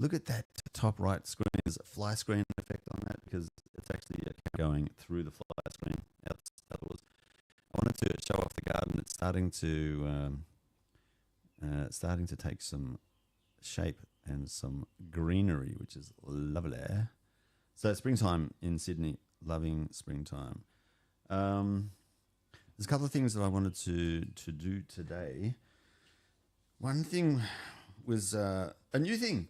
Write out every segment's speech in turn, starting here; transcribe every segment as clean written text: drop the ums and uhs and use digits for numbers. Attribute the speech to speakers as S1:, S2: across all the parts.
S1: look at that top right screen. There's a fly screen effect on that because it's actually going through the fly screen. Outdoors. I wanted to show off the garden. It's starting to take some shape and some greenery, which is lovely. So springtime in Sydney, loving springtime. There's a couple of things that I wanted to do today. One thing was a new thing.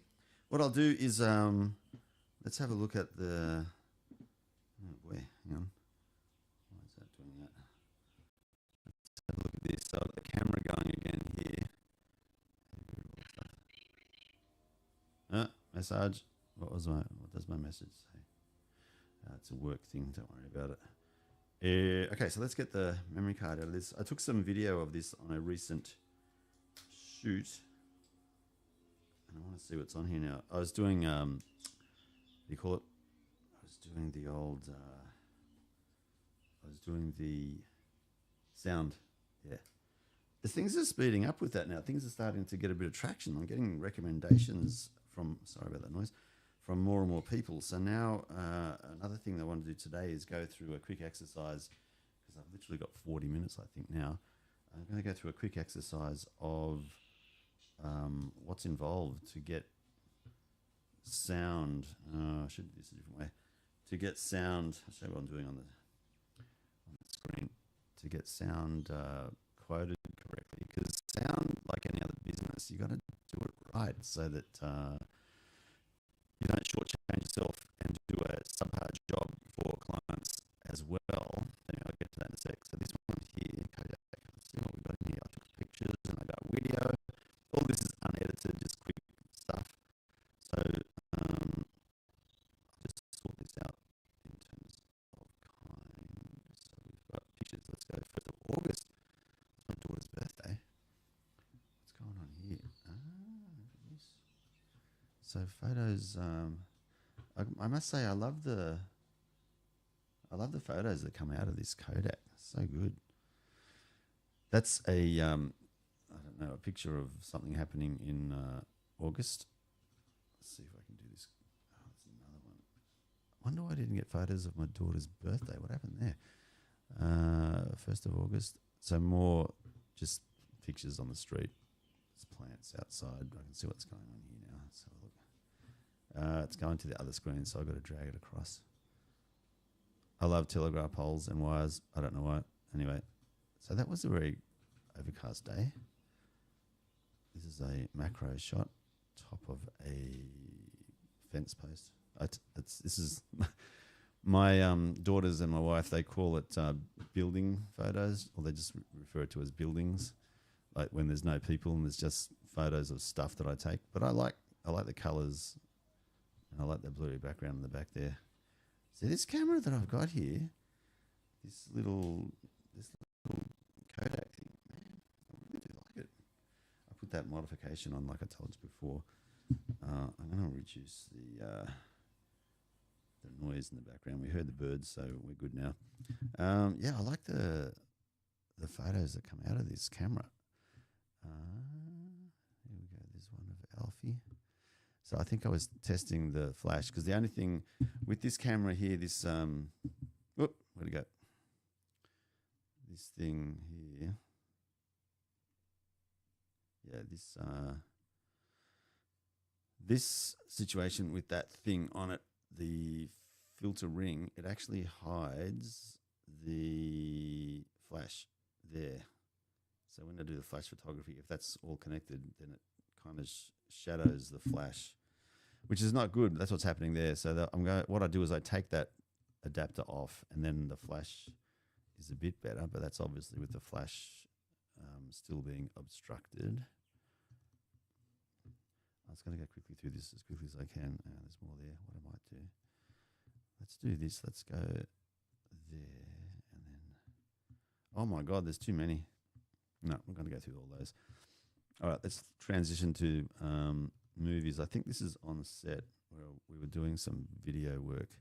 S1: What I'll do is let's have a look at the. Oh boy, hang on. Why is that doing that? Let's have a look at this. So I've got the camera going again here. Message. What does my message say? It's a work thing. Don't worry about it. Okay, so let's get the memory card out of this. I took some video of this on a recent shoot, and I want to see what's on here now. I was doing, what do you call it? I was doing the old, sound. Yeah. The things are speeding up with that now. Things are starting to get a bit of traction. I'm getting recommendations from, sorry about that noise, from more and more people. So now another thing that I want to do today is go through a quick exercise, because I've literally got 40 minutes, I think, now. I'm going to go through a quick exercise of what's involved to get sound. I should do this a different way. To get sound, I'll show you what I'm doing on the screen. To get sound quoted correctly, because sound, like any other business, you got to do it right so that you don't shortchange yourself and do a subpar job for clients as well. Anyway, I'll get to that in a sec. So this one here, Kodak. Let's see what we got in here. I took pictures and I got video. All this is unedited, just quick stuff. So I'll just sort this out in terms of kind. So we've got pictures. Let's go 1st of August. It's my daughter's birthday. What's going on here? Yes. So photos. I must say I love the photos that come out of this Kodak. So good. That's a I don't know, a picture of something happening in August. Let's see if I can do this. Oh, it's another one. I wonder why I didn't get photos of my daughter's birthday. What happened there? 1st of August. So more just pictures on the street. There's plants outside. I can see what's going on here now. Let's have a look. It's going to the other screen, so I've got to drag it across. I love telegraph poles and wires. I don't know why. Anyway, so that was a very overcast day. This is a macro shot, top of a fence post. This is my daughters and my wife. They call it building photos, or they just refer to it as buildings. Like when there's no people and there's just photos of stuff that I take. But I like the colours, and I like the blurry background in the back there. See this camera that I've got here, this little Kodak thing, man, I really do like it. I put that modification on, like I told you before. I'm going to reduce the noise in the background. We heard the birds, so we're good now. Yeah, I like the photos that come out of this camera. Here we go. There's one of Alfie. So I think I was testing the flash, because the only thing with this camera here, this where'd it go? This thing here. Yeah, this situation with that thing on it, the filter ring, it actually hides the flash there. So when I do the flash photography, if that's all connected, then it kind of shadows the flash, which is not good. That's what's happening there. So what I do is I take that adapter off, and then the flash is a bit better, but that's obviously with the flash still being obstructed. I was going to go quickly through this as quickly as I can. There's more there. What I might do. Let's do this. Let's go there, and then. Oh my God, there's too many. No, we're going to go through all those. All right, let's transition to movies. I think this is on set where we were doing some video work.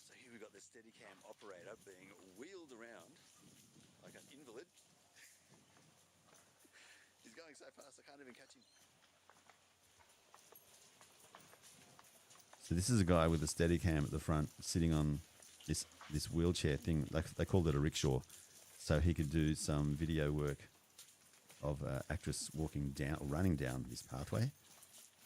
S1: So here we've got the Steadicam operator being wheeled around like an invalid. going so fast I can't even catch him. So this is a guy with a Steadicam at the front, sitting on this wheelchair thing. Like they called it a rickshaw, so he could do some video work of an actress walking down, or running down this pathway,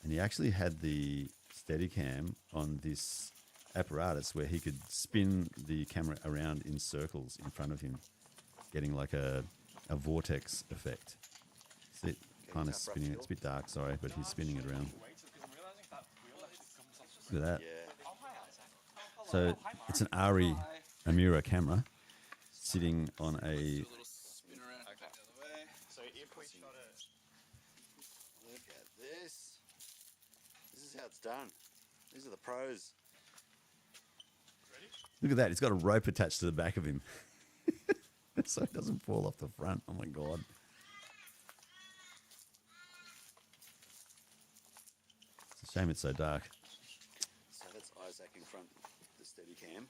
S1: and he actually had the Steadicam on this apparatus where he could spin the camera around in circles in front of him, getting like a vortex effect. See it kind of spinning. It's a bit dark, sorry, but he's spinning it around. Look at that. So it's an Ari Amira camera sitting on a. Look at this. This is how it's done. These are the pros. Look at that. It's got a rope attached to the back of him. So it doesn't fall off the front. Oh my God. It's a shame it's so dark. So that's Isaac in front of the Steadicam,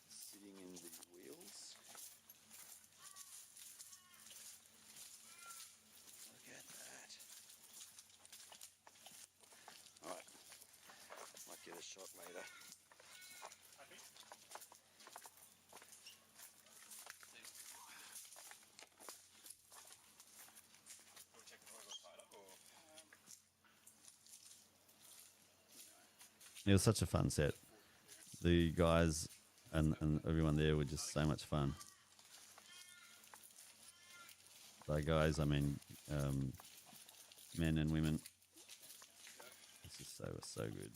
S1: sitting in the wheels. Look at that. Alright. Might get a shot later. It was such a fun set. The guys and everyone there were just so much fun. By guys, I mean men and women. This is so good.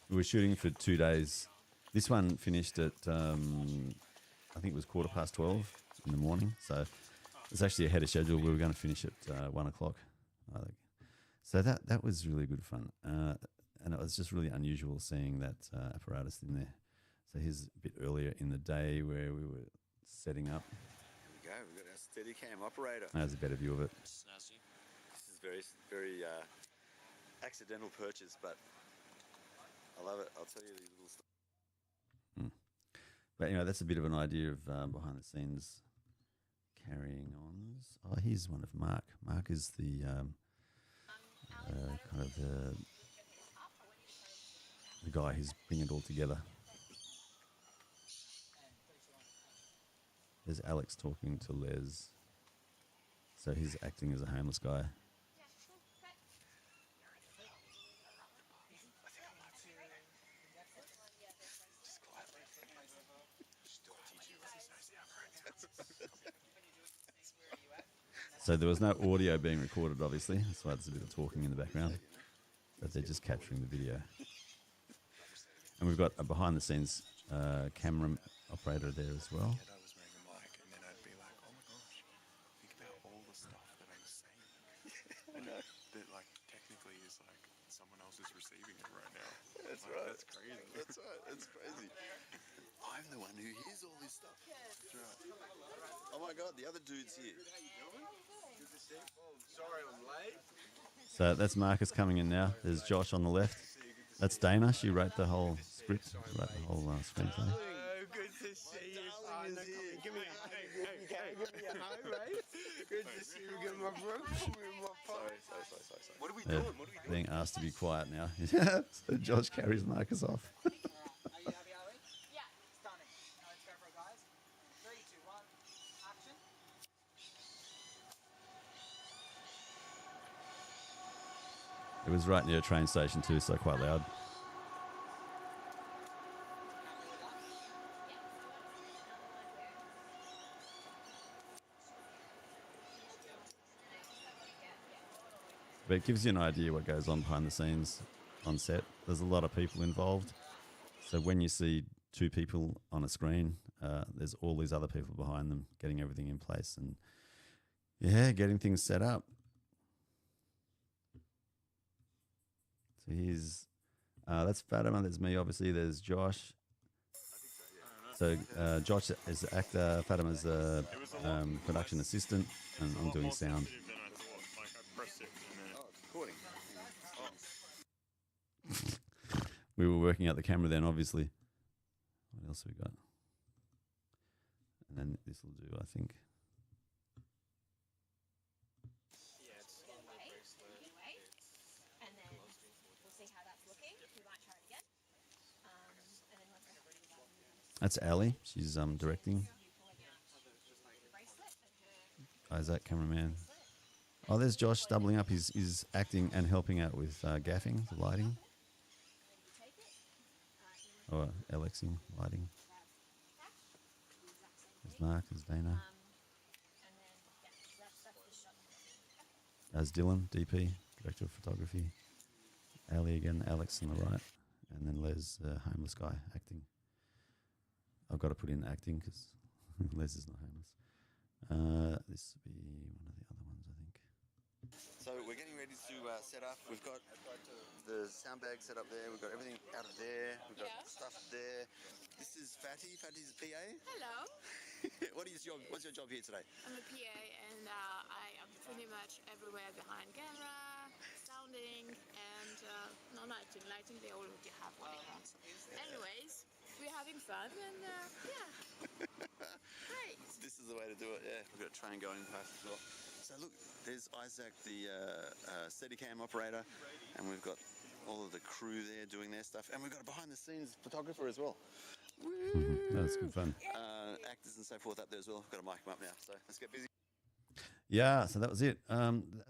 S1: We were shooting for 2 days. This one finished at I think it was 12:15 in the morning. So it's actually ahead of schedule. We were going to finish at 1 o'clock, I think. So that was really good fun, and it was just really unusual seeing that apparatus in there. So here's a bit earlier in the day where we were setting up. Here we go. We've got our Steadicam operator. There's a better view of it. This is very accidental purchase, but I love it. I'll tell you these little stuff. But anyway, that's a bit of an idea of behind the scenes carrying on. Oh, here's one of Mark. Mark is the kind of the guy who's bringing it all together. There's Alex talking to Les. So he's acting as a homeless guy. So there was no audio being recorded, obviously. That's why there's a bit of talking in the background. But they're just capturing the video. And we've got a behind-the-scenes camera operator there as well.
S2: I was wearing a mic, and then I'd be like, oh my gosh, think about all the stuff that I was saying. I know. That, like, technically is like someone else is receiving it right now.
S1: That's
S2: like,
S1: right.
S2: That's crazy.
S1: That's right. It's crazy. I'm the one who hears all this stuff. That's right. Oh my God, the other dude's here.
S2: Sorry I'm late.
S1: So that's Marcus coming in now. There's Josh on the left. That's Dana. She wrote the whole script, wrote the whole screenplay.
S2: Good to see you. Give me a high, right? Good to see you. Give my brother. Sorry. What are we doing?
S1: Being asked to be quiet now. So Josh carries Marcus off.
S3: Are you happy, Alfie? Yeah. Stunning. Now let's go for it, guys. 3, 2, 1, action.
S1: It was right near a train station too, so quite loud. But it gives you an idea what goes on behind the scenes on set. There's a lot of people involved. So when you see 2 people on a screen, there's all these other people behind them getting everything in place and, getting things set up. So here's, that's Fatima, there's me, obviously, there's Josh. So Josh is the actor, Fatima's the production assistant, and I'm doing sound. We were working out the camera then, obviously. What else have we got? And then this will do, I think.
S4: Yeah, it's on the bracelet.
S5: And then we'll see how that's looking. We might try it again. And then once we're happy with that,
S1: That's Ali. She's directing.
S5: you pulling out the bracelet and her
S1: Isaac, cameraman. Oh, there's Josh doubling up. He's acting and helping out with gaffing, the lighting.
S5: you take it.
S1: Or Alexing, lighting.
S5: The exact same
S1: There's
S5: thing.
S1: Mark, there's Dana.
S5: And then, yeah, that's the shot.
S1: There's Dylan, DP, director of photography. Ali again, Alex on the right. And then Les, the homeless guy, acting. I've got to put in acting because Les is not homeless. This will be one of the other ones, I think. So we're getting ready to set up. We've got the sound bag set up there. We've got everything out of there. We've got stuff there. This is Fatty. Fatty's PA.
S6: Hello,
S1: What's your job here today?
S6: I'm a PA and I am pretty much everywhere behind camera, sounding and no lighting. Lighting, they already have what they want. Anyways, we're having fun and yeah, great.
S1: This is the way to do it, yeah. We've got a train going past as well. So look, there's Isaac, the Steadicam operator, and we've got all of the crew there doing their stuff, and we've got a behind-the-scenes photographer as well. That's good fun. Actors and so forth up there as well. I've got to mic them up now, so let's get busy. Yeah, so that was it.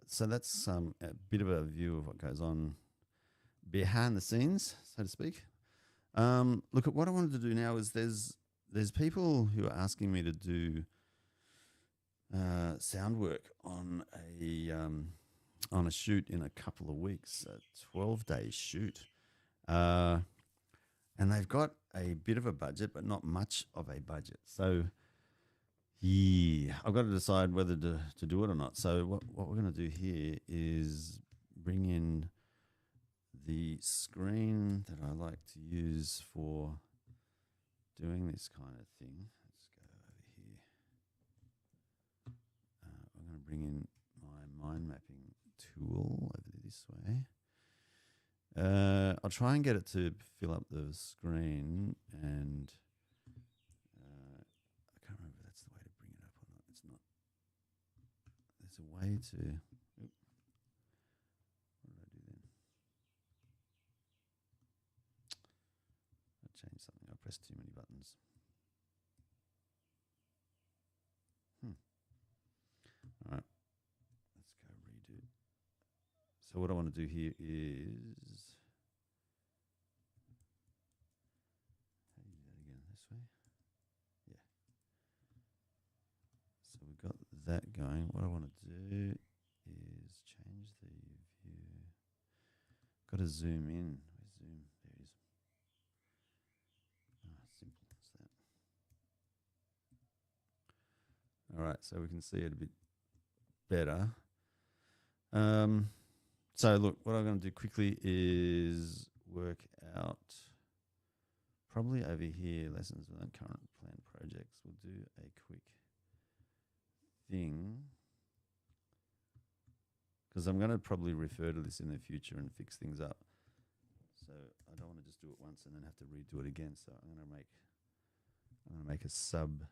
S1: So that's a bit of a view of what goes on behind the scenes, so to speak. Look, at what I wanted to do now is there's people who are asking me to do sound work on a shoot in a couple of weeks, a 12-day shoot. And they've got a bit of a budget, but not much of a budget. So, yeah, I've got to decide whether to do it or not. So what we're going to do here is bring in the screen that I like to use for doing this kind of thing. Let's go over here. I'm going to bring in my mind mapping tool over this way. I'll try and get it to fill up the screen, and I can't remember if that's the way to bring it up or not. It's not. There's a way to. What did I do then? I changed something. I pressed too many buttons. All right. Let's go redo. So what I want to do here is. How do you do that again? This way? Yeah. So we've got that going. What I want to do is change the view. Got to zoom in. Where's zoom? There it is. Simple as that. All right, so we can see it a bit better. So look, what I'm going to do quickly is work out probably over here, lessons with current planned projects. We'll do a quick thing because I'm going to probably refer to this in the future and fix things up. So I don't want to just do it once and then have to redo it again. So I'm going to make a sub.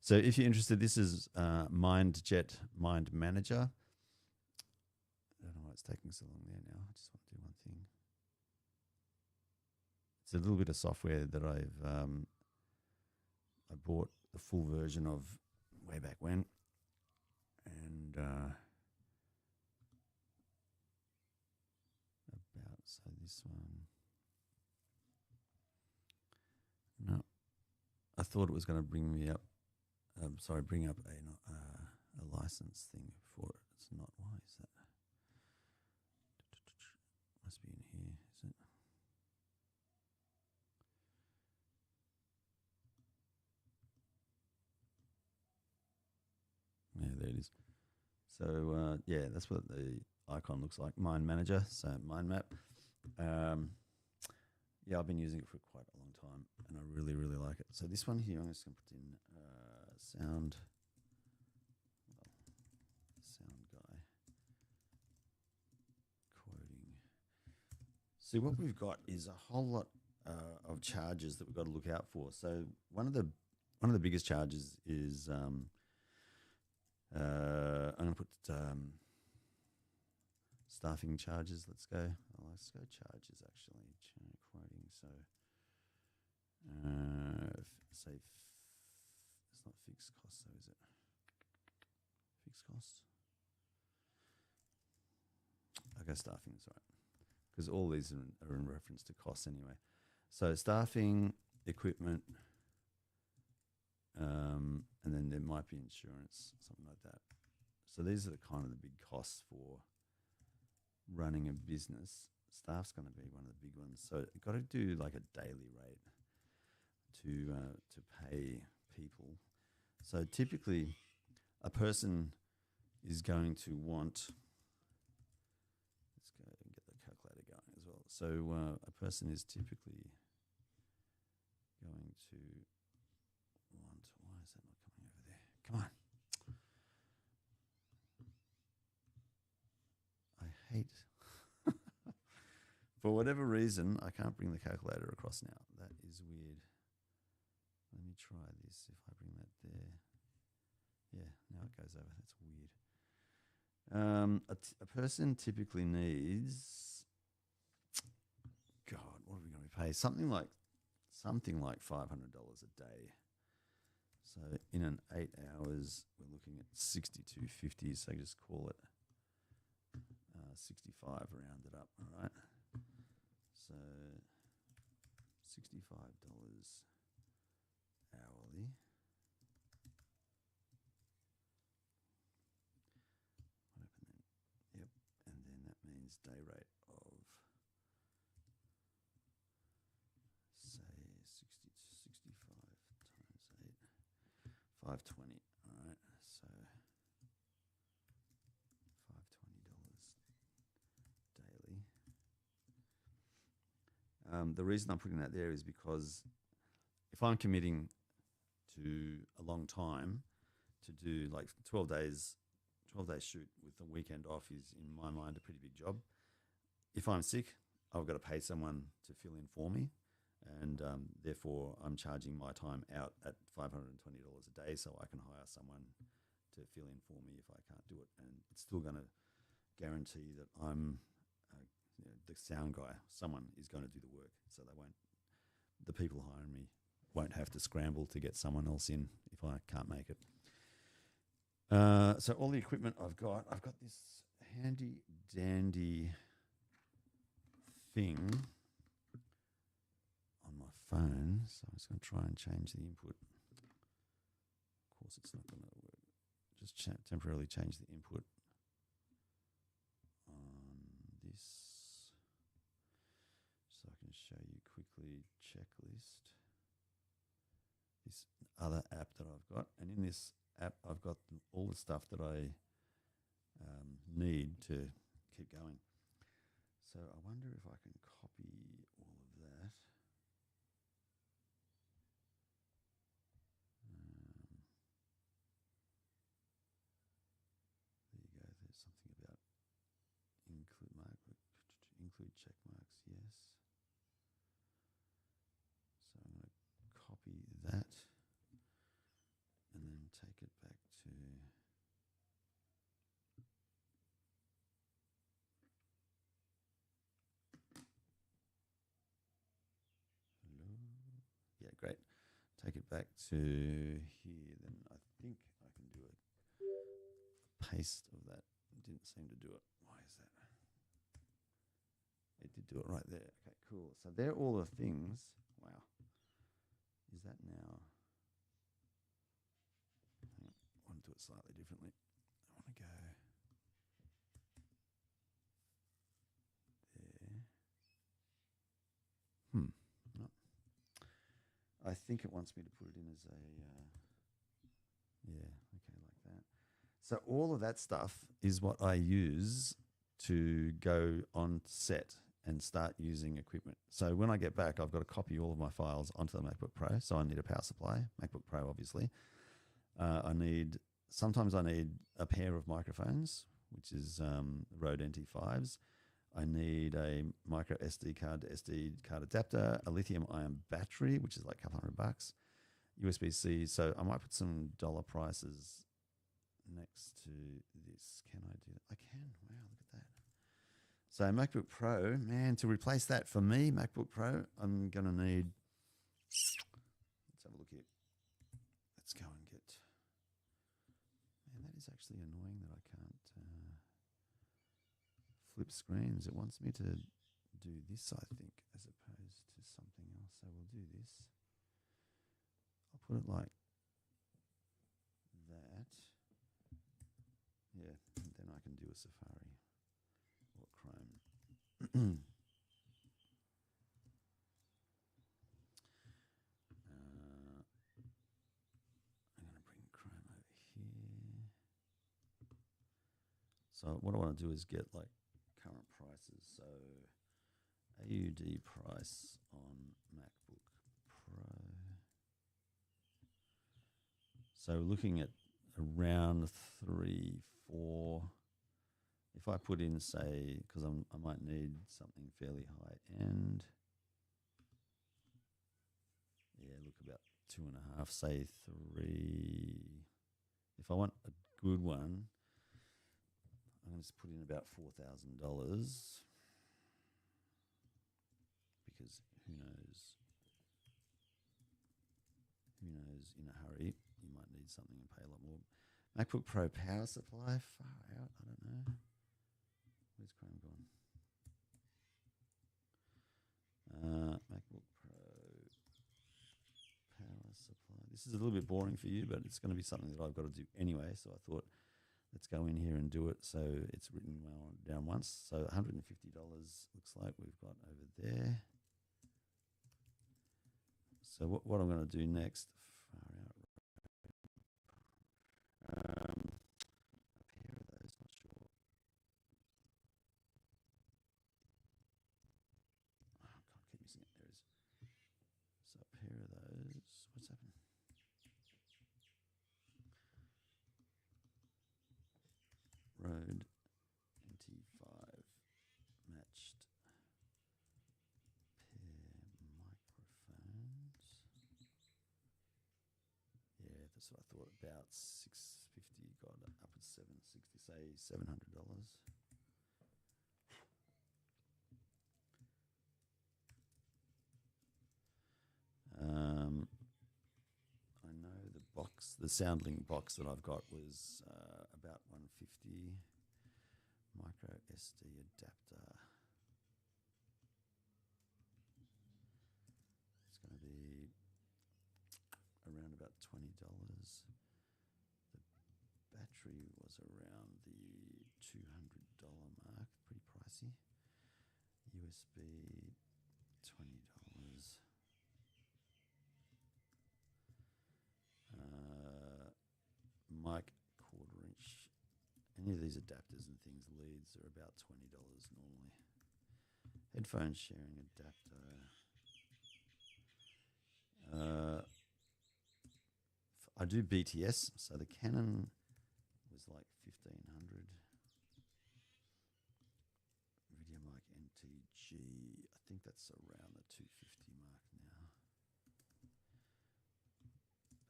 S1: So if you're interested, this is MindJet Mind Manager. I don't know why it's taking so long there now. I just want to do one thing. It's a little bit of software that I bought the full version of way back when, and so this one. No, I thought it was going to bring me up. Bring up a license thing for it. It's not. Why is that? Must be in here, is it? Yeah, there it is. So yeah, that's what the icon looks like. Mind Manager, so Mind Map. Yeah, I've been using it for quite a long time, and I really, really like it. So this one here, I'm just going to put in sound guy quoting. See, what we've got is a whole lot of charges that we've got to look out for. So one of the one of the biggest charges is I'm going to put staffing charges. Let's go. Oh, let's go charges actually. Quoting. So say it's not fixed costs, though, is it? Fixed costs. Okay, staffing is right, because all these are in reference to costs anyway. So staffing, equipment, and then there might be insurance, something like that. So these are the kind of the big costs for running a business. Staff's going to be one of the big ones. So you've got to do like a daily rate to pay people. So typically, a person is going to want. Let's go and get the calculator going as well. So a person is typically going to want. Why is that not coming over there? Come on. I hate. For whatever reason, I can't bring the calculator across now. That is weird. Let me try this. If I bring that there. Yeah, now it goes over. That's weird. A person typically needs, God, what are we going to pay? Something like $500 a day. So in an 8 hours, we're looking at $62.50. So just call it 65, rounded up. All right. So $65 hourly. What happened then? Yep. And then that means day rate of, say, 65 times 8, 520. All right. So $520 daily. The reason I'm putting that there is because if I'm committing to a long time to do like 12 days shoot with a weekend off is in my mind a pretty big job. If I'm sick, I've got to pay someone to fill in for me, and therefore I'm charging my time out at $520 a day, so I can hire someone to fill in for me if I can't do it, and it's still going to guarantee that I'm the sound guy. Someone is going to do the work, so the people hiring me won't have to scramble to get someone else in if I can't make it. So all the equipment I've got this handy dandy thing on my phone. So I'm just going to try and change the input. Of course, it's not going to work. Just temporarily change the input on this, so I can show you quickly checklist. This other app that I've got, and in this app I've got all the stuff that I need to keep going. So I wonder if I can copy all of that. There you go. There's something about include check marks. Yes. So I'm going to copy that and then take it back to hello. Yeah, great. Take it back to here. Then I think I can do a paste of that. It didn't seem to do it. Why is that? It did do it right there. Okay, cool. So they're all the things. Wow. Is that now? I want to do it slightly differently. I want to go there. No. I think it wants me to put it in as a, okay, like that. So all of that stuff is what I use to go on set and start using equipment. So when I get back, I've got to copy all of my files onto the MacBook Pro. So I need a power supply, MacBook Pro, obviously. Sometimes I need a pair of microphones, which is Rode NT5s. I need a micro SD card to SD card adapter, a lithium ion battery, which is like $200. USB-C. So I might put some dollar prices next to this. Can I do that? I can. Wow, look at that. So MacBook Pro, man, to replace that for me, MacBook Pro, I'm going to need, let's have a look here. Let's go and get, man, that is actually annoying that I can't flip screens. It wants me to do this, I think, as opposed to something else. So we'll do this. I'll put it like that. Yeah, and then I can do a Safari or Chrome. I'm going to bring Chrome over here. So what I want to do is get like current prices. So AUD price on MacBook Pro. So looking at around 3, 4. If I put in, say, because I might need something fairly high end. Yeah, look, about 2.5, say 3. If I want a good one, I'm going to just put in about $4,000 because who knows? Who knows? In a hurry, you might need something and pay a lot more. MacBook Pro power supply, far out. I don't know. Where's Chrome gone? MacBook Pro power supply. This is a little bit boring for you, but it's going to be something that I've got to do anyway. So I thought, let's go in here and do it. So it's written well down once. So $150 looks like we've got over there. So what I'm going to do next, far out. A pair of those, not sure. Oh, God, keep missing it. There it is. So a pair of those. What's happened? Rode NT5 matched pair microphones. Yeah, that's what I thought. About $650. Got up at $760. Say $700. I know the box, the SoundLink box that I've got was about $150. Micro SD adapter. It's going to be around about $20. The battery was around the $200 mark, pretty pricey. USB $20. Mic 1/4 inch. Any of these adapters and things, leads are about $20 normally. Headphone sharing adapter. I do BTS, so the Canon was like $1,500. Video mic NTG, I think that's around the $250 mark now.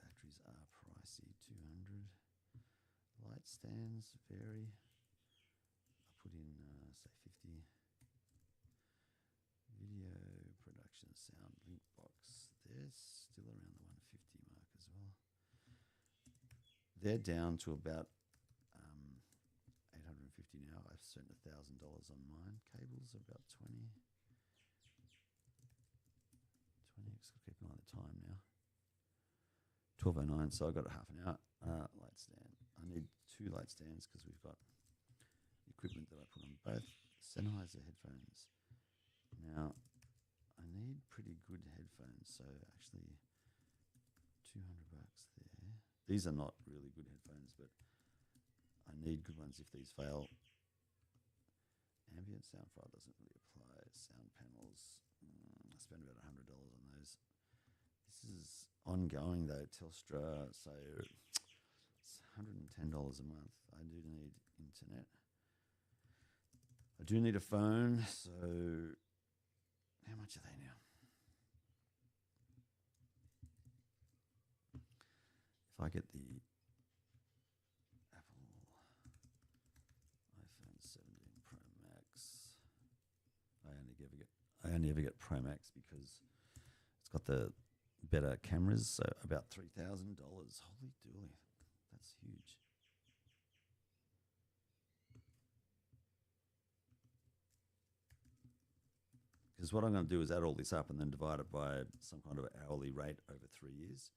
S1: Batteries are pricey, $200. Light stands vary. I put in, say, 50. Video production sound link box. They're still around the 150 mark as well. They're down to about $850 now. I've spent $1,000 on mine. Cables are about 20. 20. Just got to keep an eye on the time now. 12:09. So I got a half an hour. Light stand. I need 2 light stands because we've got equipment that I put on both. Sennheiser headphones. Now, I need pretty good headphones, so actually $200 there. These are not really good headphones, but I need good ones if these fail. Ambient sound file doesn't really apply. Sound panels, I spent about $100 on those. This is ongoing though, Telstra, so it's $110 a month. I do need internet. I do need a phone, so how much are they now? I get the Apple iPhone 17 Pro Max, I only ever get Pro Max because it's got the better cameras, so about $3,000. Holy dooly, that's huge. Because what I'm going to do is add all this up and then divide it by some kind of hourly rate over 3 years.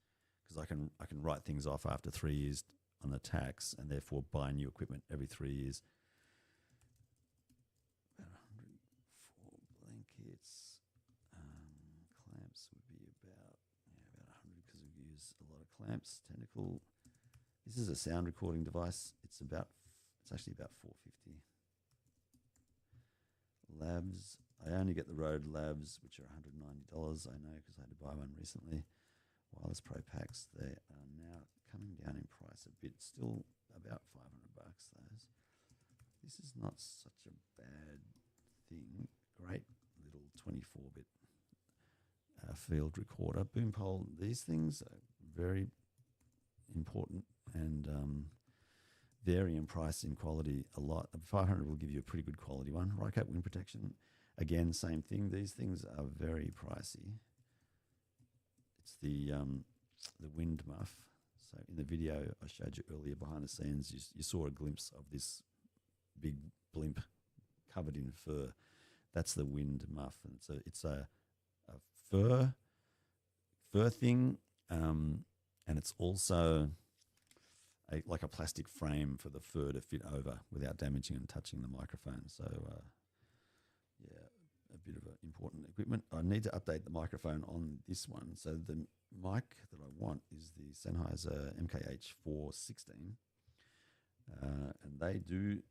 S1: Because I can write things off after 3 years on the tax and therefore buy new equipment every 3 years. About 104 blankets. Clamps would be about 100 because we use a lot of clamps. Technical. This is a sound recording device. It's actually about $450. Labs. I only get the Rode Labs, which are $190. I know because I had to buy one recently. Wireless Pro Packs. They are now coming down in price a bit. Still about $500. Those. This is not such a bad thing. Great little 24-bit field recorder. Boom pole. These things are very important and vary in price and quality a lot. 500 will give you a pretty good quality one. Rycat wind protection, again, same thing. These things are very pricey. It's the wind muff. So in the video I showed you earlier behind the scenes, you saw a glimpse of this big blimp covered in fur. That's the wind muff, and it's a fur thing, and it's also like a plastic frame for the fur to fit over without damaging and touching the microphone. So, a bit of important equipment. I need to update the microphone on this one. So the mic that I want is the Sennheiser MKH416, and they do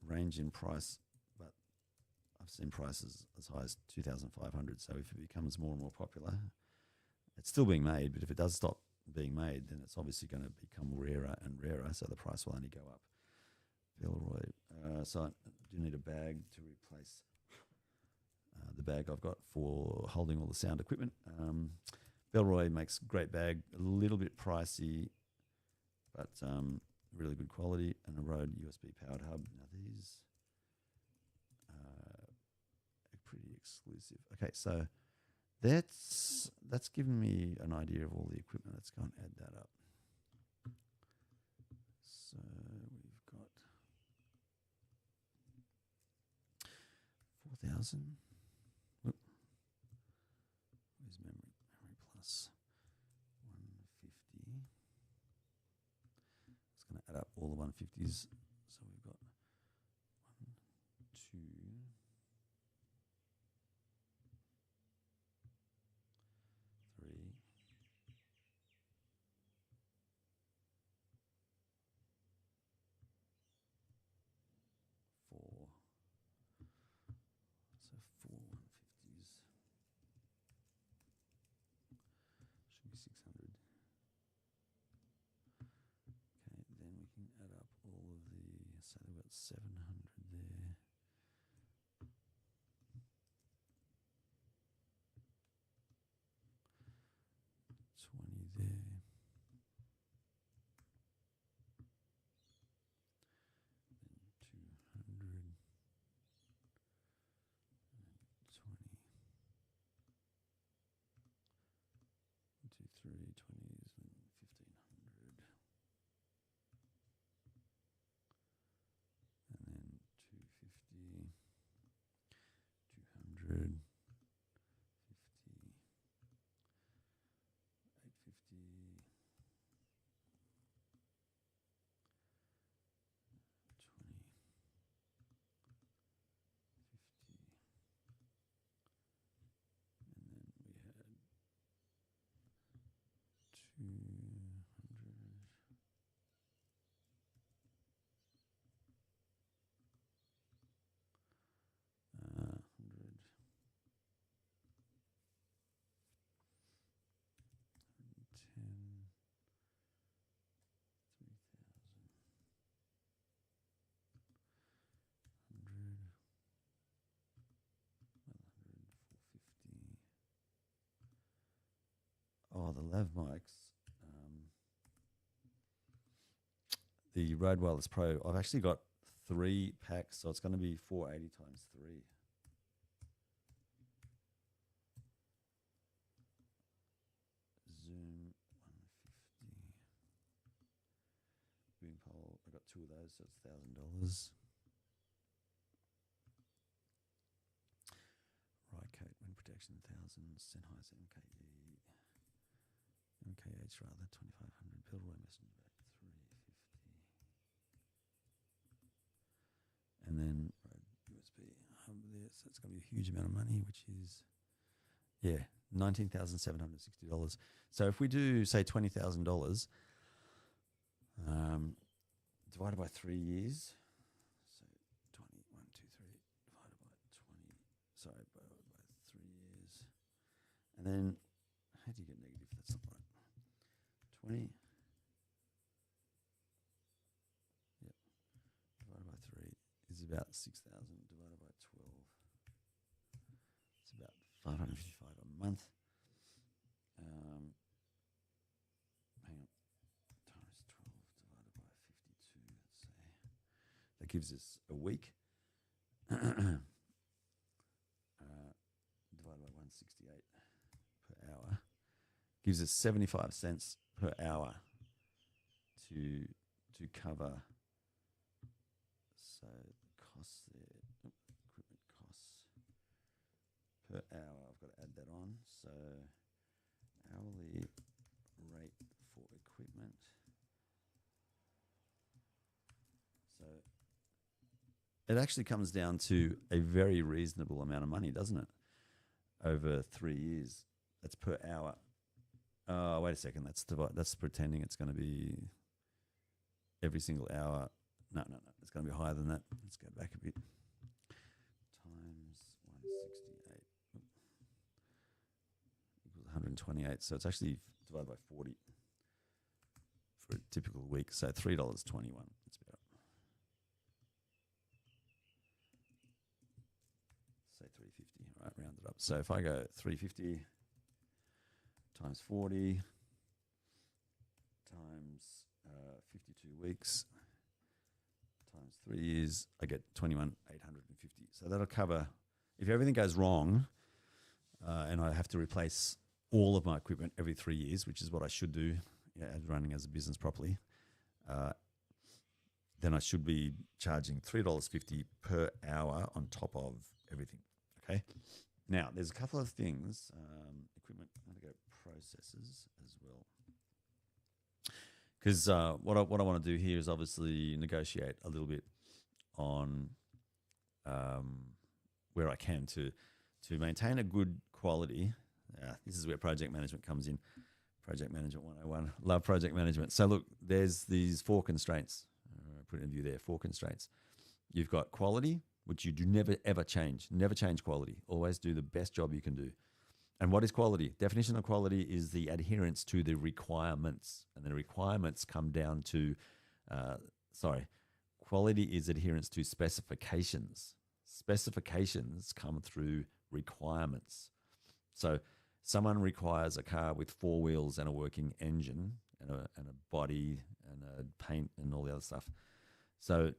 S1: range in price, but I've seen prices as high as $2,500. So if it becomes more and more popular, it's still being made, but if it does stop being made, then it's obviously going to become rarer and rarer, so the price will only go up. Bellroy. So I do need a bag to replace the bag I've got for holding all the sound equipment. Bellroy makes a great bag, a little bit pricey, but really good quality, and a Rode USB powered hub. Now these are pretty exclusive. Okay, so that's given me an idea of all the equipment. Let's go and add that up. So we've got 4,000. Where's memory? Memory plus 150. It's going to add up all the 150s. So we've got 1, 2, 3, 4. So 4 150s. Should be 600. Okay, then we can add up all of the, so we've got 700 there. 20 there. Then 200. 20. 2, 3, 20s, and 1,500. And then 250, 200, 50, 850, 20, 50, and then we had 200, 100, 110, 3,000, 100, 450. Oh, the lav mics. the Rode Wireless Pro, I've actually got 3 packs, so it's going to be 480 times 3. Zoom 150. Boom pole, I got 2 of those, so it's $1,000. Right coat, wind protection 1,000. Sennheiser MKE, MKH rather 2,500. Pilroy messenger back 350. And then USB hub there, so it's going to be a huge amount of money, which is $19,760. So if we do say $20,000, divided by 3 years, so 20, 1, 2, 3, divided by 20, sorry, by 3 years. And then, how do you get negative? That's not right. 20, yep, divided by 3 is about 6,000, divided by 12. It's about 555 a month. Hang on, times 12 divided by 52, let's say. That gives us a week. Divided by 168 per hour gives us 75 cents per hour to cover. So the costs there, equipment costs per hour, I've got to add that on. So hourly rate for equipment. So it actually comes down to a very reasonable amount of money, doesn't it? Over 3 years. That's per hour. Oh, wait a second. That's pretending it's going to be every single hour. No. It's going to be higher than that. Let's go back a bit. Times 168 equals 128. So it's actually divided by 40 for a typical week. So $3.21. That's about. Say 350. Right, round it up. So if I go 350 times 40 times 52 weeks times 3 years, I get 21,850. So that'll cover, if everything goes wrong and I have to replace all of my equipment every 3 years, which is what I should do, running as a business properly, then I should be charging $3.50 per hour on top of everything. Okay. Now, there's a couple of things. Equipment, I'm going to go processes as well. Because what I want to do here is obviously negotiate a little bit on where I can to maintain a good quality. This is where project management comes in. Project management 101. Love project management. So look, there's these 4 constraints. Put it in view there, 4 constraints. You've got quality, which you do never, ever change. Never change quality. Always do the best job you can do. And what is quality? Definition of quality is the adherence to the requirements. And the requirements come down to, quality is adherence to specifications. Specifications come through requirements. So someone requires a car with 4 wheels and a working engine and a body and a paint and all the other stuff. So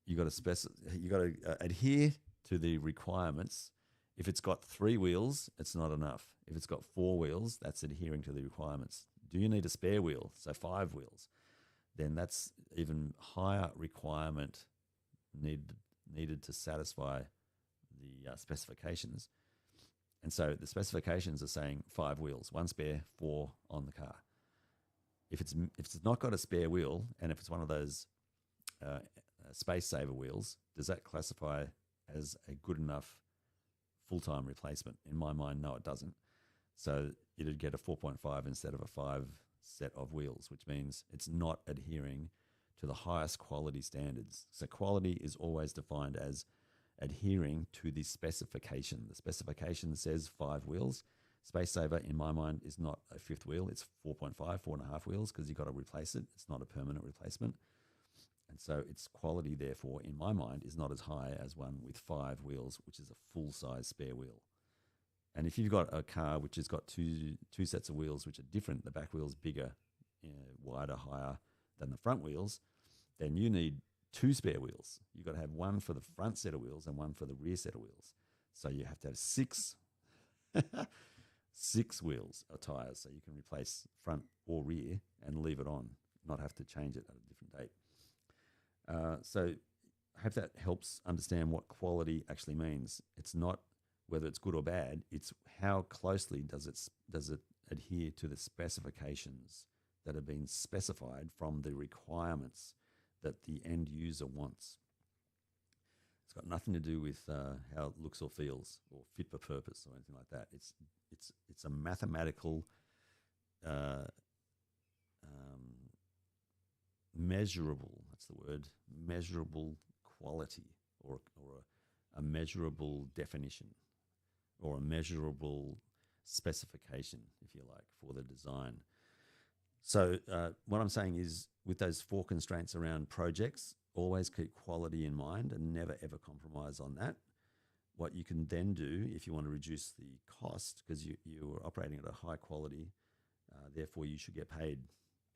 S1: you got to adhere to the requirements. If it's got 3 wheels, it's not enough. If it's got 4 wheels, that's adhering to the requirements. Do you need a spare wheel? So 5 wheels. Then that's even higher requirement needed to satisfy the specifications. And so the specifications are saying 5 wheels, 1 spare, 4 on the car. If it's not got a spare wheel, and if it's one of those space saver wheels, does that classify as a good enough full-time replacement? In my mind, no, it doesn't. So it'd get a 4.5 instead of a 5 set of wheels, which means it's not adhering to the highest quality standards. So quality is always defined as adhering to the specification. The specification says 5 wheels. Space saver, in my mind, is not a 5th wheel. It's 4.5, 4.5 wheels, because you've got to replace it. It's not a permanent replacement. And so its quality, therefore, in my mind, is not as high as one with 5 wheels, which is a full-size spare wheel. And if you've got a car which has got two sets of wheels which are different, the back wheel's bigger, wider, higher, than the front wheels, then you need 2 spare wheels. You've got to have one for the front set of wheels and one for the rear set of wheels. So you have to have 6 wheels of tires, so you can replace front or rear and leave it on, not have to change it at a different date. So I hope that helps understand what quality actually means. It's not whether it's good or bad, it's how closely does it adhere to the specifications that have been specified from the requirements that the end user wants. It's got nothing to do with how it looks or feels or fit for purpose or anything like that. It's a mathematical measurable, that's the word, measurable quality or a measurable definition or a measurable specification, if you like, for the design. So what I'm saying is, with those 4 constraints around projects, always keep quality in mind and never ever compromise on that. What you can then do, if you want to reduce the cost, because you're operating at a high quality, therefore you should get paid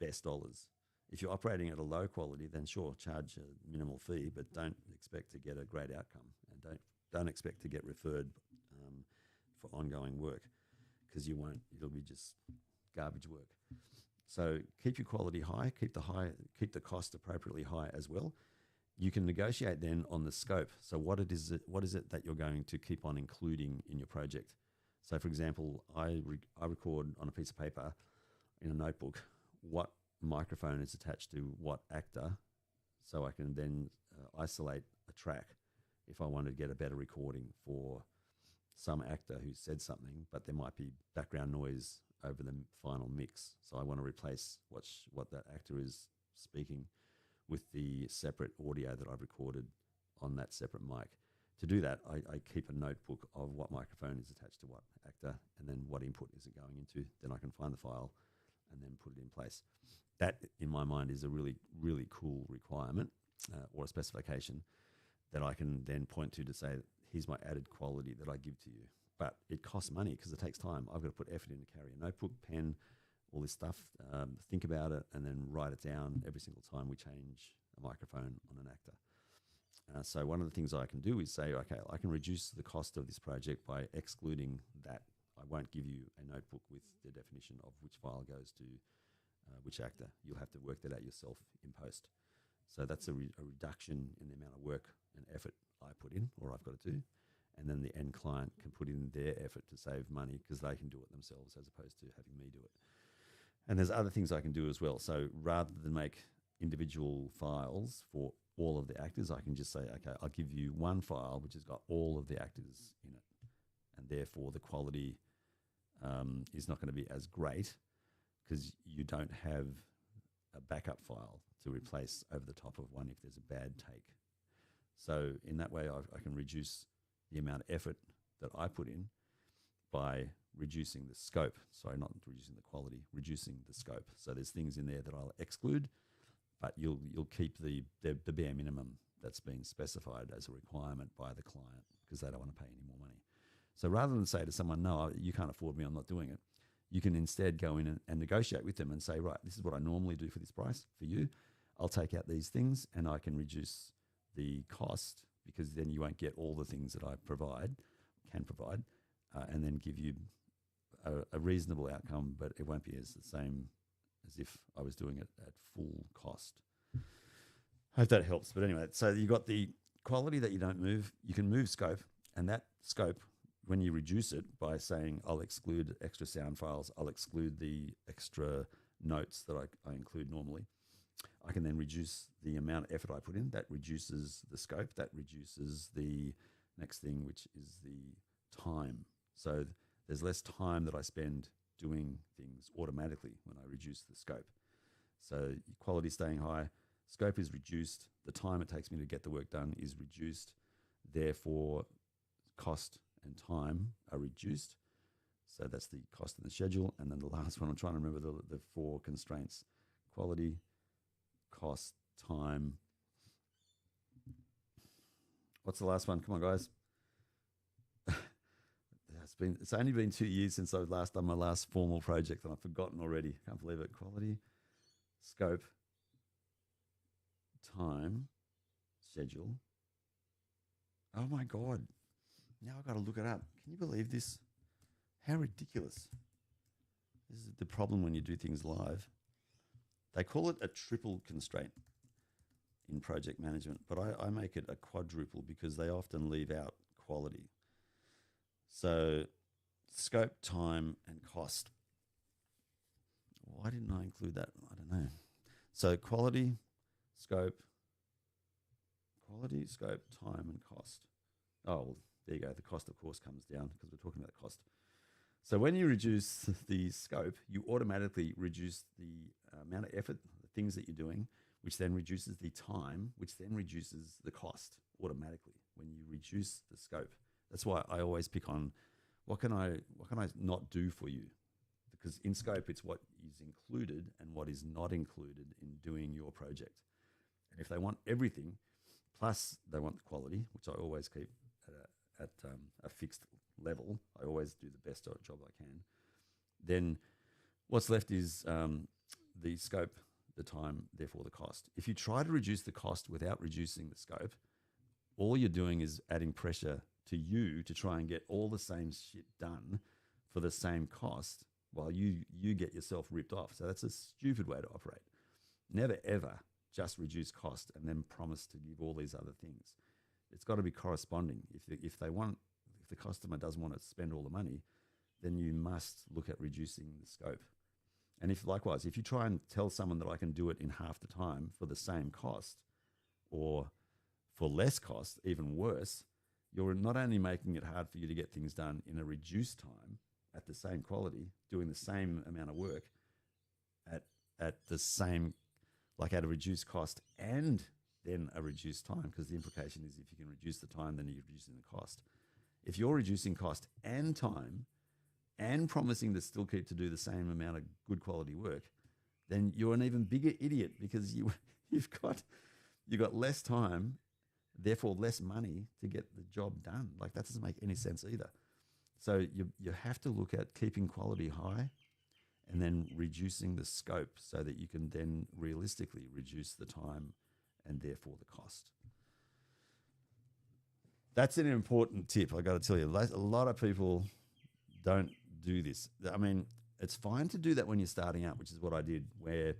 S1: best dollars. If you're operating at a low quality, then sure, charge a minimal fee, but don't expect to get a great outcome, and don't expect to get referred for ongoing work, because you won't. It'll be just garbage work. So keep your quality high, keep the cost appropriately high as well. You can negotiate then on the scope. So what is it that you're going to keep on including in your project? So for example, I record on a piece of paper in a notebook what microphone is attached to what actor, so I can then isolate a track if I want to get a better recording for some actor who said something, but there might be background noise over the final mix. So I want to replace what that actor is speaking with the separate audio that I've recorded on that separate mic. To do that, I keep a notebook of what microphone is attached to what actor, and then what input is it going into. Then I can find the file and then put it in place. That, in my mind, is a really, really cool requirement or a specification that I can then point to say, here's my added quality that I give to you. But it costs money because it takes time. I've got to put effort in to carry a notebook, pen, all this stuff, think about it, and then write it down every single time we change a microphone on an actor. So one of the things I can do is say, okay, I can reduce the cost of this project by excluding that. I won't give you a notebook with the definition of which file goes to which actor. You'll have to work that out yourself in post. So that's a reduction in the amount of work and effort I put in, or I've got to do. And then the end client can put in their effort to save money because they can do it themselves as opposed to having me do it. And there's other things I can do as well. So rather than make individual files for all of the actors, I can just say, okay, I'll give you one file which has got all of the actors in it. And therefore the quality is not going to be as great because you don't have a backup file to replace over the top of one if there's a bad take. So in that way, I can reduce the amount of effort that I put in by reducing the scope. Sorry, not reducing the quality, reducing the scope. So there's things in there that I'll exclude, but you'll keep the bare minimum that's been specified as a requirement by the client because they don't want to pay any more money. So rather than say to someone, no, you can't afford me, I'm not doing it, you can instead go in and negotiate with them and say, right, this is what I normally do for this price for you. I'll take out these things and I can reduce the cost because then you won't get all the things that I can provide, and then give you a reasonable outcome, but it won't be as the same as if I was doing it at full cost. I hope that helps. But anyway, so you've got the quality that you don't move. You can move scope, and that scope, when you reduce it by saying, I'll exclude extra sound files, I'll exclude the extra notes that I include normally, I can then reduce the amount of effort I put in. That reduces the scope. That reduces the next thing, which is the time. So there's less time that I spend doing things automatically when I reduce the scope. So quality staying high, scope is reduced, the time it takes me to get the work done is reduced, therefore cost and time are reduced. So that's the cost and the schedule. And then the last one, I'm trying to remember the 4 constraints: quality, cost, time. What's the last one? Come on, guys. It's only been 2 years since I've last done my last formal project and I've forgotten already. Can't believe it. Quality, scope, time schedule. Oh my God. Now I've got to look it up. Can you believe this? How ridiculous. This is the problem when you do things live. They call it a triple constraint in project management, but I make it a quadruple because they often leave out quality. So scope, time, and cost. Why didn't I include that? I don't know. So quality, scope, time, and cost. Oh, well, there you go. The cost, of course, comes down because we're talking about cost. So when you reduce the scope, you automatically reduce the amount of effort, the things that you're doing, which then reduces the time, which then reduces the cost automatically when you reduce the scope. That's why I always pick on what can I not do for you? Because in scope, it's what is included and what is not included in doing your project. And if they want everything, plus they want the quality, which I always keep at a fixed level, I always do the best job I can, then what's left is the scope, the time, therefore the cost. If you try to reduce the cost without reducing the scope, all you're doing is adding pressure to you to try and get all the same shit done for the same cost while you get yourself ripped off. So that's a stupid way to operate. Never, ever just reduce cost and then promise to give all these other things. It's got to be corresponding. If the customer doesn't want to spend all the money, then you must look at reducing the scope. And if you try and tell someone that I can do it in half the time for the same cost or for less cost, even worse, you're not only making it hard for you to get things done in a reduced time at the same quality, doing the same amount of work at the same, like at a reduced cost and then a reduced time, because the implication is if you can reduce the time, then you're reducing the cost. If you're reducing cost and time and promising to still keep to do the same amount of good quality work, then you're an even bigger idiot because you've got less time, therefore less money to get the job done. Like that doesn't make any sense either. So you have to look at keeping quality high and then reducing the scope so that you can then realistically reduce the time and therefore the cost. That's an important tip, I got to tell you. A lot of people don't do this. I mean, it's fine to do that when you're starting out, which is what I did, where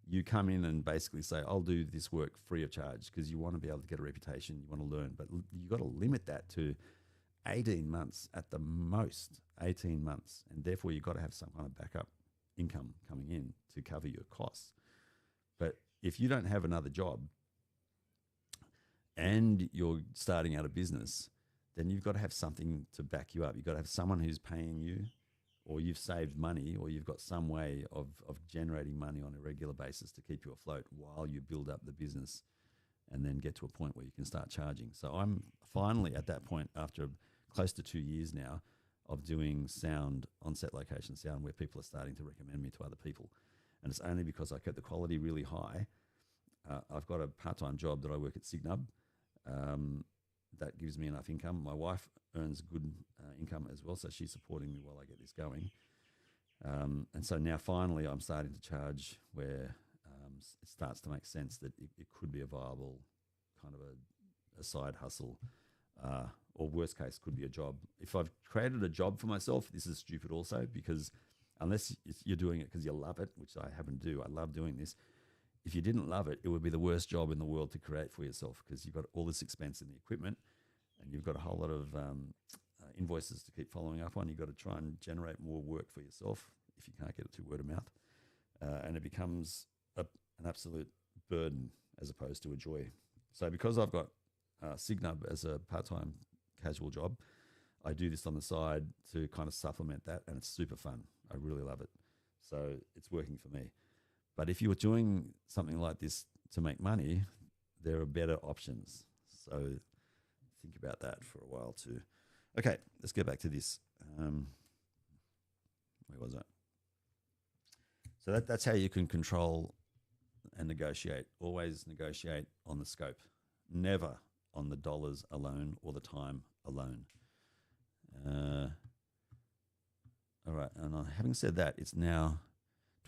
S1: you come in and basically say, I'll do this work free of charge because you want to be able to get a reputation, you want to learn, but you've got to limit that to 18 months at the most, 18 months. And therefore you've got to have some kind of backup income coming in to cover your costs. But if you don't have another job and you're starting out a business, then you've got to have something to back you up. You've got to have someone who's paying you, or you've saved money, or you've got some way of generating money on a regular basis to keep you afloat while you build up the business and then get to a point where you can start charging. So I'm finally at that point after close to 2 years now of doing sound, on-set location sound, where people are starting to recommend me to other people. And it's only because I kept the quality really high. I've got a part-time job that I work at Signub. That gives me enough income. My wife earns good income as well, so she's supporting me while I get this going. And so now finally I'm starting to charge where it starts to make sense that it could be a viable kind of a side hustle, or worst case could be a job. If I've created a job for myself, this is stupid also, because unless you're doing it because you love it, which I happen to do, I love doing this. If you didn't love it, it would be the worst job in the world to create for yourself, because you've got all this expense in the equipment and you've got a whole lot of invoices to keep following up on. You've got to try and generate more work for yourself if you can't get it through word of mouth. And it becomes an absolute burden as opposed to a joy. So because I've got Signub as a part-time casual job, I do this on the side to kind of supplement that, and it's super fun. I really love it. So it's working for me. But if you were doing something like this to make money, there are better options. So think about that for a while too. Okay, let's get back to this. Where was I? So that's how you can control and negotiate. Always negotiate on the scope, never on the dollars alone or the time alone. All right, and having said that, it's now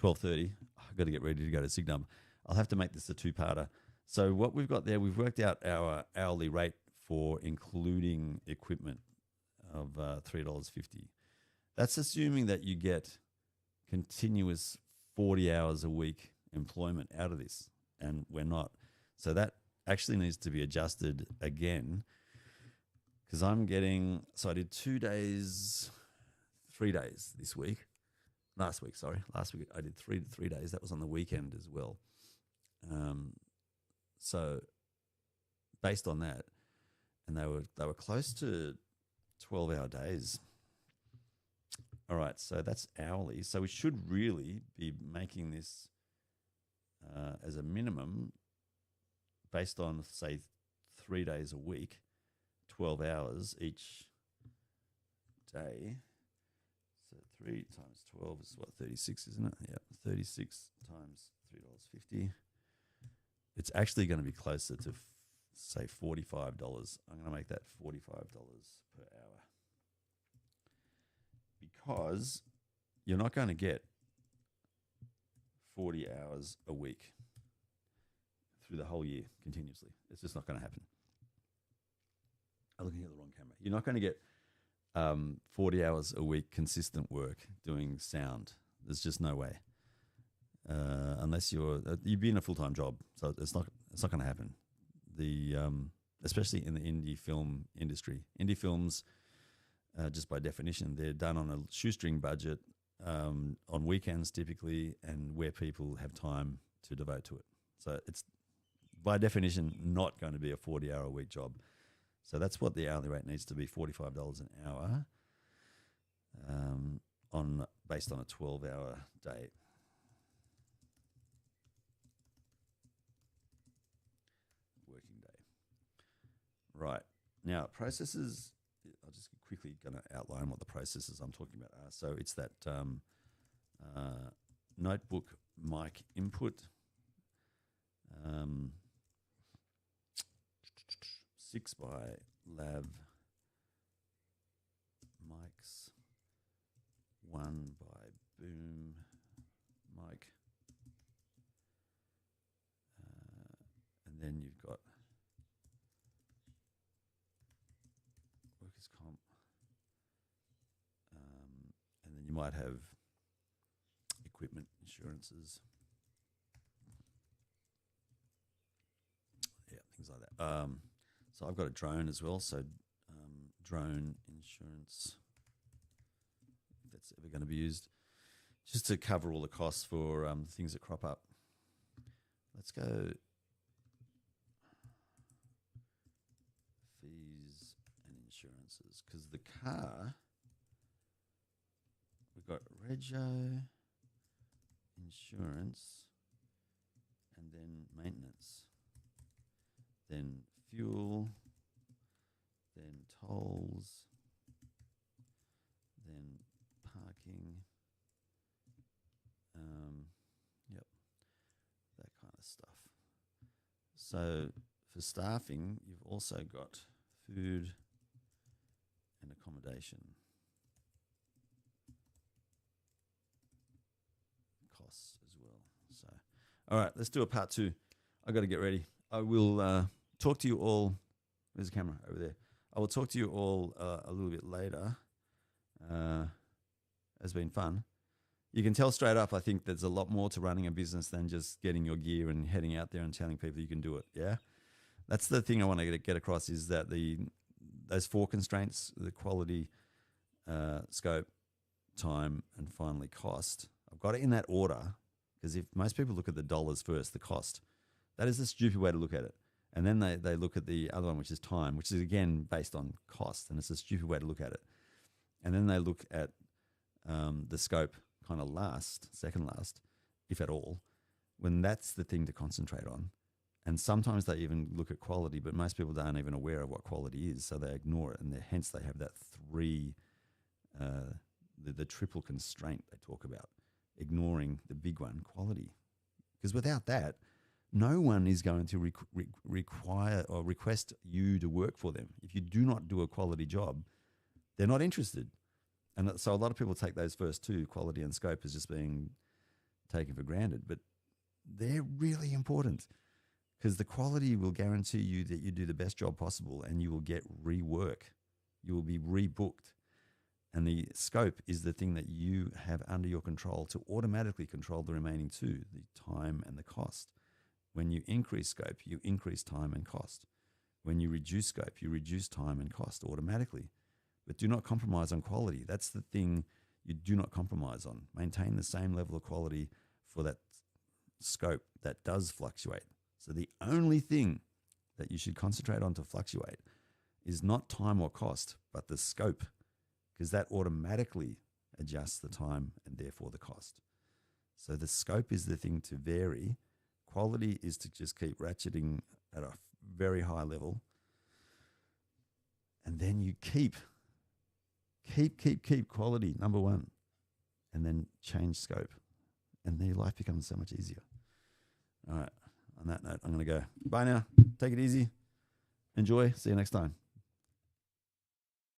S1: 12:30. I've got to get ready to go to Signum. I'll have to make this a two-parter. So what we've got there, we've worked out our hourly rate for including equipment of $3.50. That's assuming that you get continuous 40 hours a week employment out of this, and we're not. So that actually needs to be adjusted again, because I did 2 days, 3 days this week. Last week I did three days. That was on the weekend as well. So based on that, and they were close to 12-hour days. All right, so that's hourly. So we should really be making this as a minimum based on, say, 3 days a week, 12 hours each day. So 3 times 12 is what, 36, isn't it? Yeah, 36 times $3.50. It's actually going to be closer to, say, $45. I'm going to make that $45 per hour, because you're not going to get 40 hours a week through the whole year continuously. It's just not going to happen. I'm looking at the wrong camera. You're not going to get 40 hours a week consistent work doing sound. There's just no way, unless you'd be in a full-time job. So it's not going to happen. Especially in the indie film industry, indie films, just by definition, they're done on a shoestring budget, on weekends typically, and where people have time to devote to it. So it's by definition not going to be a 40-hour-a-week job. So that's what the hourly rate needs to be, $45 an hour, based on a 12-hour day. Working day. Right. Now, processes, I'll just quickly going to outline what the processes I'm talking about are. So it's that notebook mic input, 6 by lav mics, 1 by boom mic, and then you've got workers' comp, and then you might have equipment insurances. Yeah, things like that. So I've got a drone as well, so drone insurance, if that's ever going to be used, just to cover all the costs for things that crop up. Let's go fees and insurances, because the car, we've got rego, insurance, and then maintenance, then fuel, then tolls, then parking, yep, that kind of stuff. So for staffing, you've also got food and accommodation costs as well. So, all right, let's do a part 2. I've got to get ready. I will talk to you all. There's a camera over there. I will talk to you all a little bit later. It's been fun. You can tell straight up, I think there's a lot more to running a business than just getting your gear and heading out there and telling people you can do it. Yeah, that's the thing I want to get across, is that those 4 constraints, the quality, scope, time, and finally cost. I've got it in that order, because if most people look at the dollars first, the cost, that is a stupid way to look at it. And then they look at the other one, which is time, which is again based on cost, and it's a stupid way to look at it. And then they look at the scope kind of second last, if at all, when that's the thing to concentrate on. And sometimes they even look at quality, but most people aren't even aware of what quality is, so they ignore it, and hence they have that 3, the triple constraint they talk about, ignoring the big one, quality. Because without that, no one is going to require or request you to work for them. If you do not do a quality job, they're not interested. And so a lot of people take those first 2, quality and scope, as just being taken for granted, but they're really important. because the quality will guarantee you that you do the best job possible and you will get rework. You will be rebooked. And the scope is the thing that you have under your control to automatically control the remaining two, the time and the cost. When you increase scope, you increase time and cost. When you reduce scope, you reduce time and cost automatically. But do not compromise on quality. That's the thing you do not compromise on. Maintain the same level of quality for that scope that does fluctuate. So the only thing that you should concentrate on to fluctuate is not time or cost, but the scope, because that automatically adjusts the time and therefore the cost. So the scope is the thing to vary. Quality is to just keep ratcheting at a very high level. And then you keep quality, number one, and then change scope. And then your life becomes so much easier. All right. On that note, I'm going to go. Bye now. Take it easy. Enjoy. See you next time.